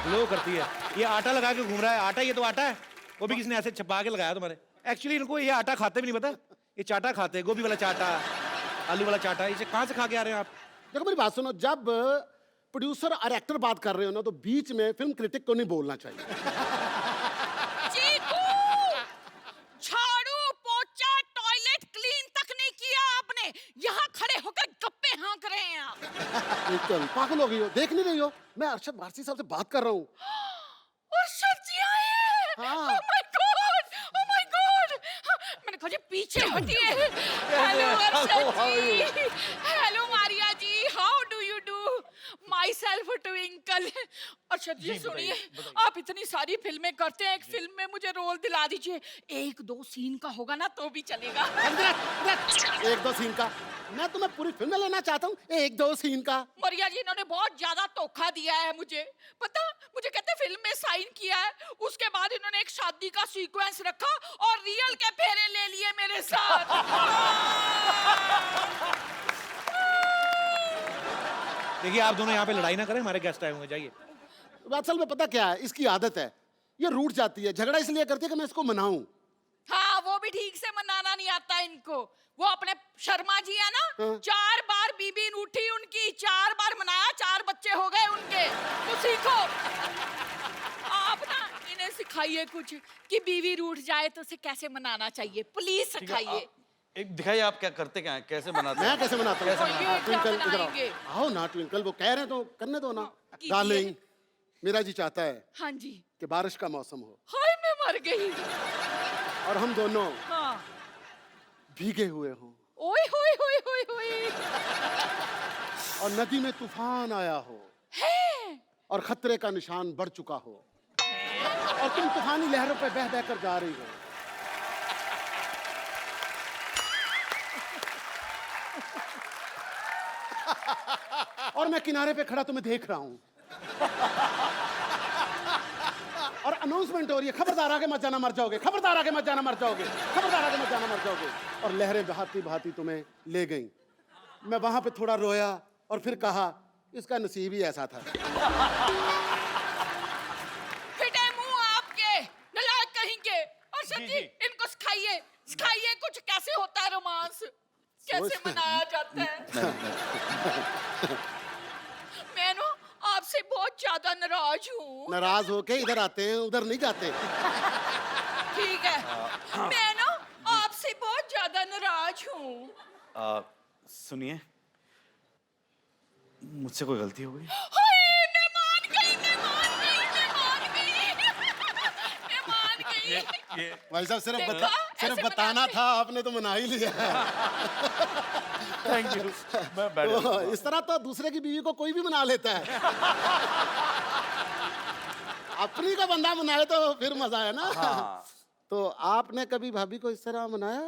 S1: ग्लो करती है। ये आटा लगा के घूम रहा है। आटा, ये तो आटा है। वो भी किसी ने ऐसे छपा के लगाया तुम्हारे। एक्चुअली इनको ये आटा खाते भी नहीं पता। ये चाटा खाते हैं, गोभी वाला चाटा, आलू वाला चाटा। इसे कहाँ से खा के आ रहे हैं आप?
S10: देखो मेरी बात सुनो, जब प्रोड्यूसर और एक्टर बात कर रहे हो ना तो बीच में फिल्म क्रिटिक को नहीं बोलना चाहिए।
S11: चीकू! झाड़ू पोछा टॉयलेट क्लीन तक नहीं किया आपने, यहाँ खड़े होकर गप्पे
S10: ट्विंकल पागल हो गई हो, देख नहीं रही हो मैं अरशद वारसी साहब से बात कर रहा हूँ।
S7: अर्शद जी आए हैं।
S10: हाँ।
S7: Oh my God! Oh my God! मैंने कहा जी पीछे हटिए। Hello Arshad ji. Hello Maria ji. How do you do? Myself Twinkle. Arshad ji सुनिए, आप इतनी सारी फिल्में करते हैं, एक फिल्म में मुझे रोल दिला दीजिए। 1-2 सीन का होगा ना तो भी चलेगा।
S10: 1-2 सीन का? मैं तुम्हें पूरी फिल्म में लेना चाहता हूँ, 1-2 सीन का।
S7: मरिया जी इन्होंने बहुत ज्यादा धोखा दिया है मुझे। पता, मुझे कहते फिल्म में साइन किया है, उसके बाद इन्होंने एक शादी का सीक्वेंस रखा और रियल के फेरे ले लिए मेरे साथ।
S1: देखिए आप दोनों यहाँ पे लड़ाई ना करें, हमारे गेस्ट आए होंगे, जाइए।
S10: असल में पता क्या है, इसकी आदत है, ये रूठ जाती है, झगड़ा इसलिए करती है कि मैं इसको मनाऊं।
S7: हाँ, वो भी ठीक से मनाना नहीं आता इनको। वो अपने शर्मा जी है ना, 4 बार बीबी रूठी उनकी, 4 बार मनाया, 4 बच्चे हो गए उनके। तो सीखो आप ना, इन्हें सिखाइए कुछ कि बीवी रूठ जाए तो उसे कैसे मनाना चाहिए, प्लीज सिखाइए।
S5: एक दिखाइए आप क्या करते, क्या है, कैसे बनाते
S10: मैं कैसे मनाता हूँ?
S7: ये क्या
S10: ट्विंकल इधर
S7: बनाएंगे?
S10: आओ ना ट्विंकल, वो कह रहे हैं तो करने दो ना।
S7: कीजिए।
S10: डार्लिंग, मेरा जी चाहता है
S7: हाँ जी।
S10: कि बारिश का मौसम हो
S7: हाय मैं मर गई।
S10: और हम दोनों
S7: हाँ।
S10: भीगे हुए हों
S7: ओए होए होए होए होए।
S10: और नदी में तूफान आया हो
S7: है।
S10: और खतरे का निशान बढ़ चुका हो और तुम तूफानी लहरों पे बह बह कर जा रही हो। और मैं किनारे पे खड़ा तुम्हें देख रहा हूं और अनाउंसमेंट हो रही है, खबरदार आगे मत जाना मर जाओगे, खबरदार आगे मत जाना मर जाओगे, खबरदार आगे मत जाना मर जाओगे। और लहरें बहाती बहाती तुम्हें ले गईं। मैं वहां पे थोड़ा रोया और फिर कहा इसका नसीब ही ऐसा था।
S7: फिटे मुंह आपके, नालायक कहेंगे। और सच्ची इनको सिखाइए, सिखाइए कुछ कैसे होता है रोमांस, कैसे मनाया जाता है। मैं ना आपसे बहुत ज्यादा नाराज हूँ।
S10: नाराज होके इधर आते हैं, उधर नहीं जाते।
S7: ठीक है, मैं ना आपसे बहुत ज्यादा नाराज हूँ।
S5: सुनिए, मुझसे कोई गलती हो गई?
S7: हाय, मैं मान गई, मैं मान गई, मैं मान गई, मैं मान गई।
S10: भाई साहब सिर्फ
S7: देखा?
S10: सिर्फ
S7: ऐसे
S10: बताना
S7: मनाते
S10: था, आपने तो मना ही लिया।
S5: Thank you. मैं बैठ जाता हूँ।
S10: इस तरह तो दूसरे की बीवी को कोई भी मना लेता है। अपनी का बंदा मनाए तो फिर मजा है ना।
S5: हाँ।
S10: तो आपने कभी भाभी को इस तरह मनाया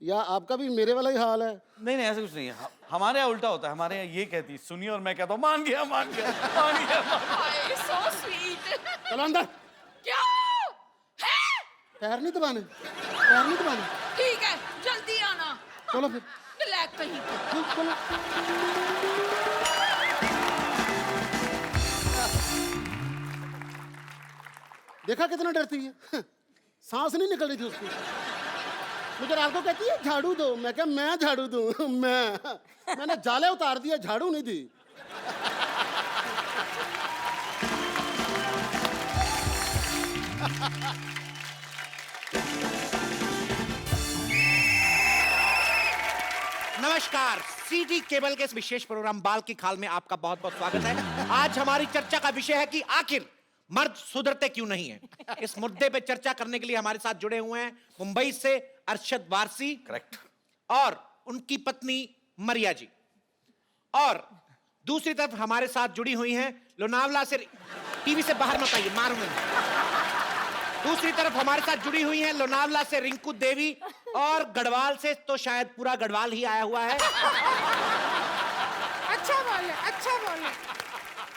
S10: या आपका भी मेरे वाला ही हाल है?
S5: नहीं नहीं, ऐसा कुछ नहीं है। हमारे यहाँ उल्टा होता है, हमारे यहाँ ये कहती सुनिए और मैं कहता हूँ मान गया मान गया मान गया।
S7: हाय, so sweet।
S10: चलो अंदर।
S7: क्या है?
S10: पैर नहीं दबाने, पैर नहीं दबाने।
S7: ठीक है, जल्दी आना।
S10: चलो फिर।
S7: नालायक कहीं के।
S10: चलो। देखा कितना डरती है, सांस नहीं निकल रही थी उसकी। मुझे रात को कहती है झाड़ू दो, मैं क्या मैं झाड़ू दूं? मैंने जाले उतार दिया, झाड़ू नहीं दी।
S1: नमस्कार, सीटी केबल के इस विशेष प्रोग्राम बाल की खाल में आपका बहुत बहुत स्वागत है। आज हमारी चर्चा का विषय है कि आखिर मर्द सुधरते क्यों नहीं हैं। इस मुद्दे पे चर्चा करने के लिए हमारे साथ जुड़े हुए हैं मुंबई से अरशद वारसी,
S5: करेक्ट,
S1: और उनकी पत्नी मरिया जी, और दूसरी तरफ हमारे साथ जुड़ी हुई हैं लोनावला से, टीवी से बाहर मत आइए मारूंगा। दूसरी तरफ हमारे साथ जुड़ी हुई हैं लोनावला से रिंकू देवी, और गढ़वाल से तो शायद पूरा गढ़वाल ही आया हुआ है।
S7: अच्छा बोले, अच्छा बोले।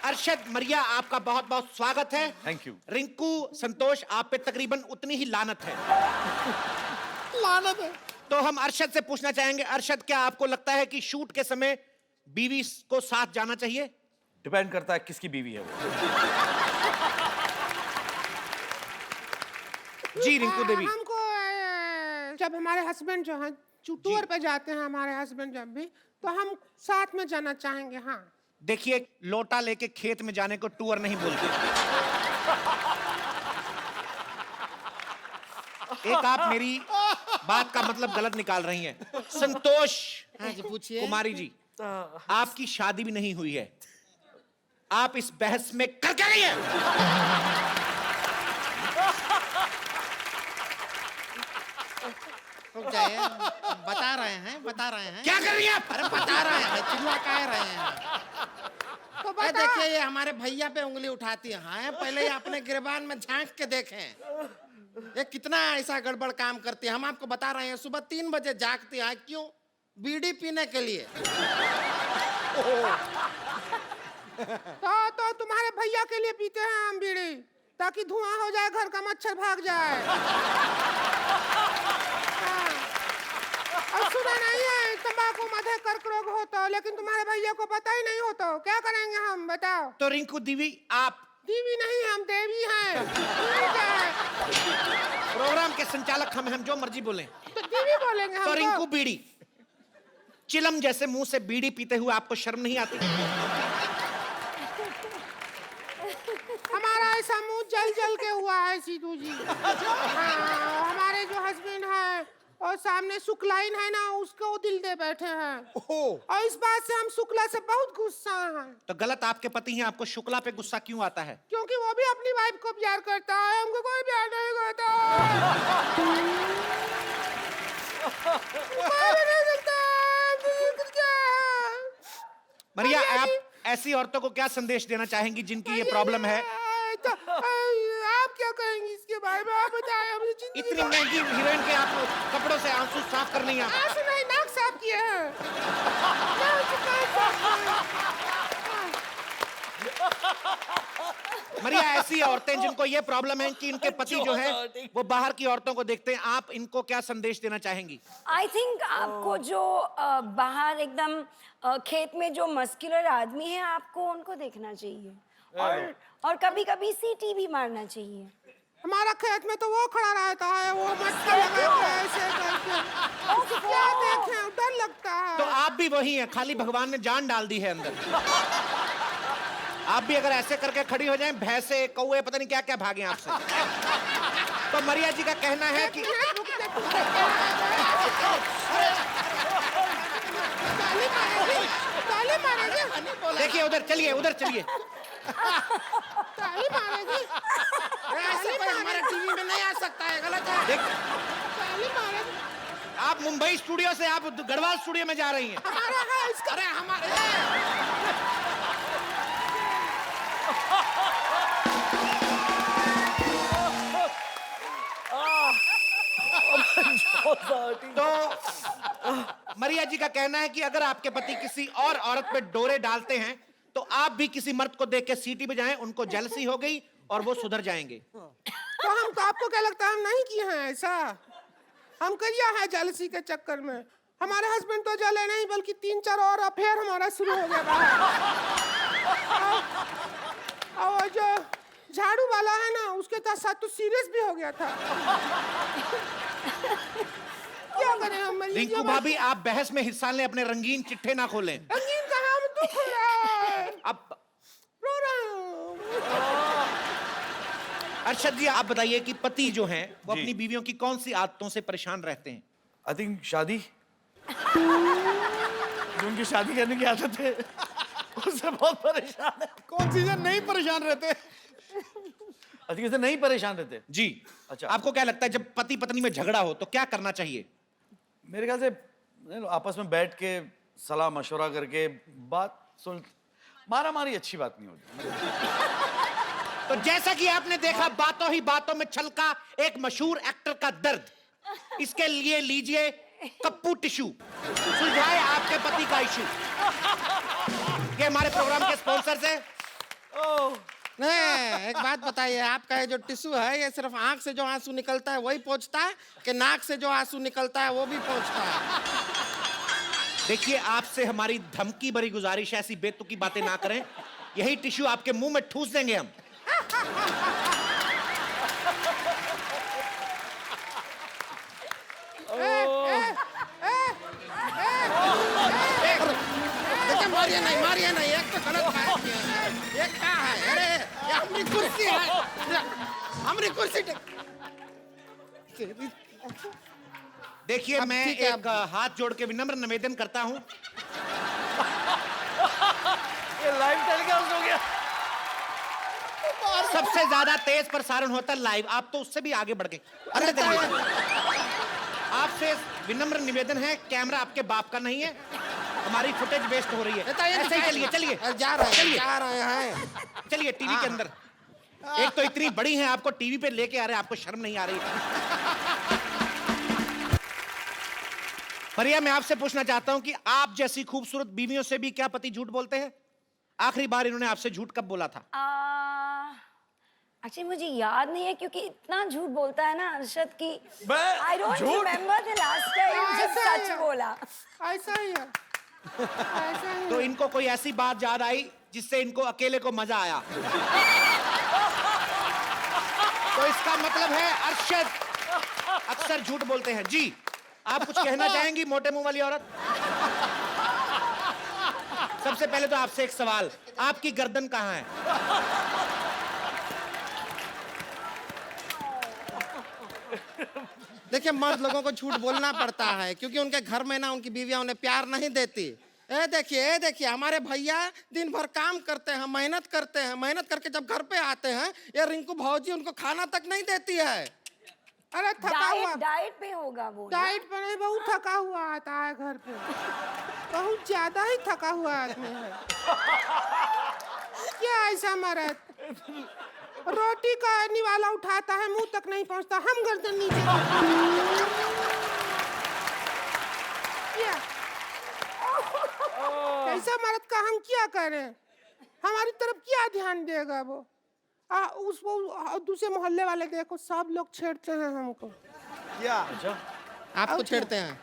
S1: अरशद, मरिया, आपका बहुत बहुत स्वागत है।
S5: Thank you.
S1: रिंकू, संतोष, आप पे तकरीबन उतनी ही लानत है।
S10: लानत है।
S1: तो हम अरशद से पूछना चाहेंगे, अरशद क्या आपको लगता है कि शूट के समय बीवी को साथ जाना चाहिए?
S5: डिपेंड करता है किसकी बीवी है वो।
S1: जी रिंकू देवी।
S11: हमको जब हमारे हस्बैंड जो हैं टूर पे जाते हैं, हमारे हस्बैंड जब भी, तो हम साथ में जाना चाहेंगे। हाँ,
S1: देखिए, लोटा लेके खेत में जाने को टूर नहीं बोलते। एक आप मेरी बात का मतलब गलत निकाल रही हैं। संतोष,
S11: हाँ जी, पूछिए।
S1: कुमारी जी, आपकी शादी भी नहीं हुई है, आप इस बहस में कर क्या रही है?
S11: रुक जाइए, बता रहे हैं
S1: क्या कर रही है आप?
S11: अरे बता रहे हैं, चिल्ला कह रहे हैं। तो देखिए ये हमारे भैया पे उंगली उठाती है, पहले ये अपने गिरबान में झांक के देखें ये कितना ऐसा गड़बड़ काम करती है। हम आपको बता रहे हैं सुबह 3 बजे जागती है, क्यों? बीड़ी पीने के लिए। तो तुम्हारे भैया के लिए पीते हैं हम बीड़ी, ताकि धुआं हो जाए, घर का मच्छर भाग जाए। हाँ। और सुना नहीं है तंबाकू मध्य कर्क रोग होता, लेकिन तुम्हारे भैया को पता ही नहीं होता, क्या करेंगे हम बताओ?
S1: तो रिंकू दीवी, आप
S11: दीवी नहीं, हम देवी हैं। दीवी क्या है?
S1: प्रोग्राम के संचालक हम जो मर्जी बोलें।
S11: तो दीवी बोलेंगे हम
S1: तो रिंकू बीड़ी, चिलम जैसे मुंह से बीड़ी पीते हुए आपको शर्म नहीं आती?
S11: हमारा ऐसा मुंह जल जल के हुआ है सीधू जी। हाँ, हमारे जो हस्बैंड हैं और सामने शुक्लाइन है ना, उसको दिल दे बैठे हैं। और इस बात से हम शुक्ला से बहुत गुस्सा हैं।
S1: तो गलत आपके पति हैं, आपको शुक्ला पे गुस्सा क्यों आता है?
S11: क्योंकि वो भी अपनी वाइफ को प्यार करता है, हमको कोई प्यार नहीं करता।
S1: मरिया, आप ऐसी औरतों को क्या संदेश देना चाहेंगी जिनकी ये प्रॉब्लम है?
S11: तो, आप क्या कहेंगी इसके बारे में, आप बताएं। हमें जिंदगी
S1: इतनी महंगी हीरोइन के आप कपड़ों से आंसू साफ कर नहीं आते?
S11: आंसू नहीं, नाक साफ किए हैं।
S1: मरिया, ऐसी औरतें जिनको ये प्रॉब्लम है कि इनके पति जो है वो बाहर की औरतों को देखते हैं, आप इनको क्या संदेश देना चाहेंगी?
S6: आई थिंक आपको जो बाहर एकदम खेत में जो मस्कुलर आदमी है, आपको उनको देखना चाहिए और कभी-कभी सीटी भी मारना चाहिए।
S11: हमारा खेत में तो वो खड़ा रहता है, वो मटका लगा के ऐसे करके। उसको क्या देखें, डर लगता है।
S1: तो आप भी वही हैं, खाली भगवान ने जान डाल दी है अंदर। आप भी अगर ऐसे करके खड़ी हो जाएं, भैंसे कौवे पता नहीं क्या क्या भागे आपसे। तो मरिया जी का कहना है कि
S11: ताली मारेगी।
S1: देखिए उधर चलिए, उधर चलिए।
S11: ताली मारेगी। ऐसे कोई हमारे टीवी में नहीं आ सकता है, गलत है। ताली मारेगी।
S1: आप मुंबई स्टूडियो से आप गढ़वाल स्टूडियो में जा रही हैं।
S11: हमारा है इसका। अरे हमारे
S1: तो मरिया जी का कहना है कि अगर आपके पति किसी और औरत पे डोरे डालते हैं तो आप भी किसी मर्द को देख के सीटी बजाएं, उनको जेलसी हो गई और वो सुधर जाएंगे।
S11: तो हम तो, आपको क्या लगता है हम नहीं किए हैं ऐसा? हम किया है जेलसी के चक्कर में। हमारे हस्बैंड तो जले नहीं, बल्कि 3-4 और अफेयर हमारा शुरू हो गया था। और जो झाड़ू वाला है ना, उसके साथ तो सीरियस भी हो गया था। क्या करें हम?
S1: रिंकू भाभी, आप बहस में हिस्सा लें, अपने रंगीन चिट्ठे ना खोलें।
S11: रंगीन कहाँ, हम दुख हो रहा है।
S1: अब
S11: रो रहा हूँ।
S1: अर्शद जी, आप बताइए कि पति जो हैं वो अपनी बीवियों की कौन सी आदतों से परेशान रहते हैं?
S5: आई थिंक शादी, जो उनकी शादी करने की आदत है उससे बहुत परेशान है।
S3: कौन सी से नहीं परेशान रहते?
S5: अधिक से नहीं परेशान रहते
S1: जी।
S5: अच्छा,
S1: आपको क्या लगता है जब पति पत्नी में झगड़ा हो तो क्या करना चाहिए?
S5: मेरे ख्याल से आपस में बैठ के सलाह मशवरा करके बात सुन, मारा मारी अच्छी बात नहीं होती।
S1: तो जैसा कि आपने देखा, बातों ही बातों में छलका एक मशहूर एक्टर का दर्द। इसके लिए लीजिए कप्पू टिश्यू, सुलझाए आपके पति का इशू। ये हमारे प्रोग्राम के स्पॉन्सर्स हैं।
S11: नहीं, एक बात बताइए, आपका ये जो टिश्यू है, ये सिर्फ आंख से जो आंसू निकलता है वही पोंछता है, कि नाक से जो आंसू निकलता है वो भी पोंछता है?
S1: देखिए, आपसे हमारी धमकी भरी गुजारिश है, ऐसी बेतुकी बातें ना करें। यही टिश्यू आपके मुंह में ठूस देंगे हम।
S11: देखिए, मारिए नहीं, एक तो गलत बात किया है। एक क्या है? अरे ये हमारी कुर्सी है, हमारी कुर्सी।
S1: देखिए, मैं एक हाथ जोड़ के विनम्र निवेदन करता हूं
S5: ये लाइव टेलीकास्ट हो गया।
S1: सबसे ज्यादा तेज प्रसारण होता है लाइव, आप तो उससे भी आगे बढ़ गए। अरे चलिए, आपसे विनम्र निवेदन है, कैमरा आपके बाप का नहीं है, हमारी फुटेज वेस्ट हो रही है। ऐसे ही चलिए चलिए
S11: जा रहे हैं।
S1: चलिए टीवी के अंदर। एक तो इतनी बड़ी हैं, आपको टीवी पे लेके आ रहे हैं, आपको शर्म नहीं आ रही? मरिया, मैं आपसे पूछना चाहता हूं कि आप जैसी खूबसूरत बीवियों से भी क्या पति झूठ बोलते हैं? आखिरी बार इन्होंने आपसे झूठ कब बोला था?
S6: एक्चुअली मुझे याद नहीं है क्योंकि इतना झूठ बोलता है ना अरशद की
S5: मैं
S6: आई डोंट
S5: झूठ?
S6: रिमेम्बर द लास्ट टाइम जब
S11: ऐसा
S6: सच
S11: है।
S6: बोला।
S11: ऐसा ही है, ऐसा ही
S1: तो इनको कोई ऐसी बात याद आई जिससे इनको अकेले को मजा आया? तो इसका मतलब है अरशद अक्सर झूठ बोलते हैं। जी, आप कुछ कहना चाहेंगी मोटे मुंह वाली औरत? सबसे पहले तो आपसे एक सवाल, आपकी गर्दन कहाँ है?
S11: देखिए, मर्द लोगों को झूठ बोलना पड़ता है क्योंकि उनके घर में ना उनकी बीवियां उन्हें प्यार नहीं देती। ए देखिए हमारे भैया दिन भर काम करते हैं, मेहनत करते हैं, मेहनत करके जब घर पे आते हैं ये रिंकू भौजी उनको खाना तक नहीं देती है। अरे थका हुआ,
S6: डाइट पे होगा वो ना?
S11: डाइट पे नहीं, बहुत थका हुआ आता है घर पे, बहुत ज्यादा ही थका हुआ आदमी है। क्या ऐसा मर्द रोटी का निवाला उठाता है, मुंह तक नहीं पहुंचता, हम गर्दन नीचे क्या? ऐसा मर्द का हम क्या करें? हमारी तरफ क्या ध्यान देगा वो? उसको दूसरे मोहल्ले वाले देखो, सब लोग छेड़ते हैं हमको।
S3: क्या?
S11: आपको छेड़ते हैं?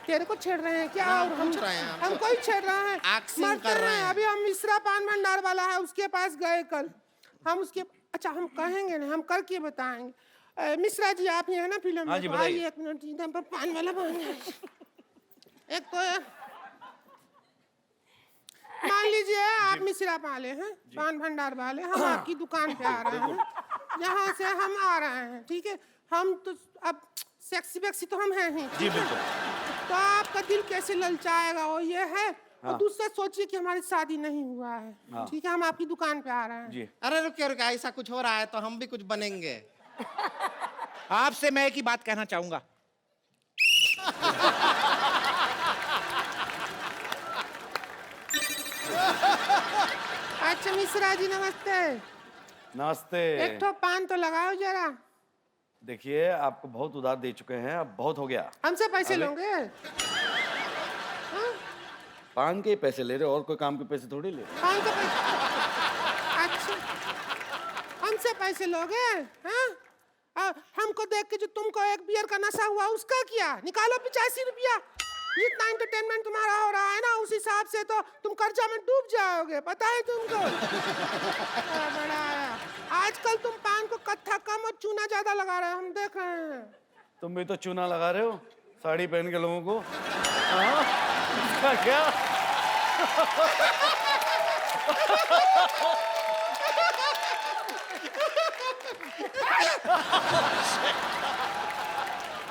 S11: तेरे को छेड़ रहे हैं क्या? और हम
S10: रहे हैं
S11: हमको ही छेड़ रहे हैं,
S10: एक्सिंग
S11: मरते
S10: कर रहे हैं।
S11: अभी हम मिश्रा पान भंडार वाला है उसके पास गए कल, हम उसके अच्छा हम कहेंगे ना, हम करके बताएंगे। मिश्रा जी आप ये है ना फिल्म
S5: हाँ जी,
S11: में,
S5: बताइए।
S11: आइए एक मिनट, एकदम पर पान वाला पान है। एक तो मान लीजिए आप मिश्रा वाले हैं, पान भंडार वाले, हम आपकी दुकान पे आ रहे हैं, यहाँ से हम आ रहे हैं, ठीक है? हम तो अब सेक्सी वेक्सी तो हम हैं ही,
S5: जी बिल्कुल।
S11: तो आपका दिल कैसे ललचाएगा? वो ये है। और दूसरा सोचिए कि हमारी शादी नहीं हुआ है, ठीक है? हम आपकी दुकान पे आ रहे हैं।
S5: जी।
S10: अरे रुकिए ऐसा कुछ हो रहा है तो हम भी कुछ बनेंगे।
S1: आपसे मैं एक ही बात कहना चाहूंगा,
S11: अच्छा मिश्रा जी नमस्ते,
S5: नमस्ते।
S11: एक ठो पान तो लगाओ जरा।
S5: देखिए, आपको बहुत उधार दे चुके हैं, अब बहुत हो गया।
S11: हमसे पैसे लोगे?
S5: पान के पैसे ले रहे हो, और कोई काम के पैसे थोड़ी ले रहे।
S11: पान का पैसे? अच्छा, हमसे पैसे लोगे? हाँ? हमको देख के जो तुमको एक बियर का नशा हुआ उसका क्या? निकालो 85 रुपया। इतना एंटरटेनमेंट तुम्हारा हो रहा है ना, उस हिसाब से तो तुम कर्जा में डूब जाओगे, पता है तुमको? बड़ा आया। आजकल तुम पान को कत्था कम और चूना ज्यादा लगा रहे हो, हम देख रहे हैं।
S5: तुम भी तो चूना लगा रहे हो साड़ी पहन के लोगों को। हाँ? इसका क्या?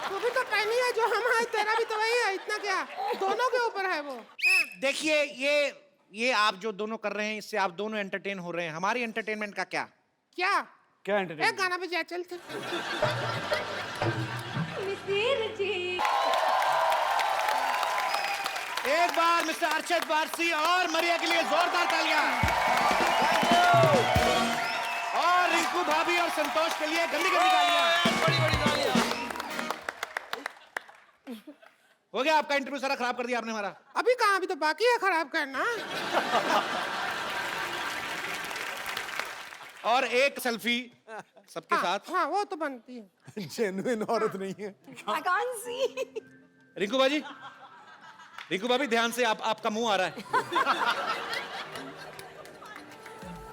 S11: तू भी तो पहनी है जो हम है, तेरा भी तो वही है, इतना क्या? दोनों के ऊपर है वो।
S1: देखिए ये आप जो दोनों कर रहे हैं, इससे आप दोनों एंटरटेन हो रहे हैं, हमारी एंटरटेनमेंट का क्या?
S11: क्या?
S5: क्या
S11: एक
S5: एंटरटेनमेंट?
S11: गाना पे जा चलते।
S1: एक बार मिस्टर अरशद वारसी और मरिया के लिए जोरदार तालियां, और रिंकू भाभी और संतोष के लिए गंदी गंदी तालियां।
S5: बड़ी बड़ी तालियां।
S1: हो गया आपका इंटरव्यू, सारा खराब कर दिया आपने हमारा।
S11: अभी कहाँ, अभी तो बाकी है खराब करना।
S1: और एक सेल्फी सबके साथ।
S11: हाँ वो तो बनती है।
S3: जेन्युइन औरत नहीं है।
S6: I can't see.
S1: रिंकू बाजी, रिंकू भाभी ध्यान से, आपका मुंह आ रहा है।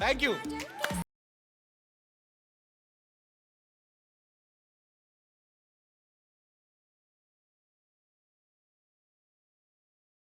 S1: Thank you.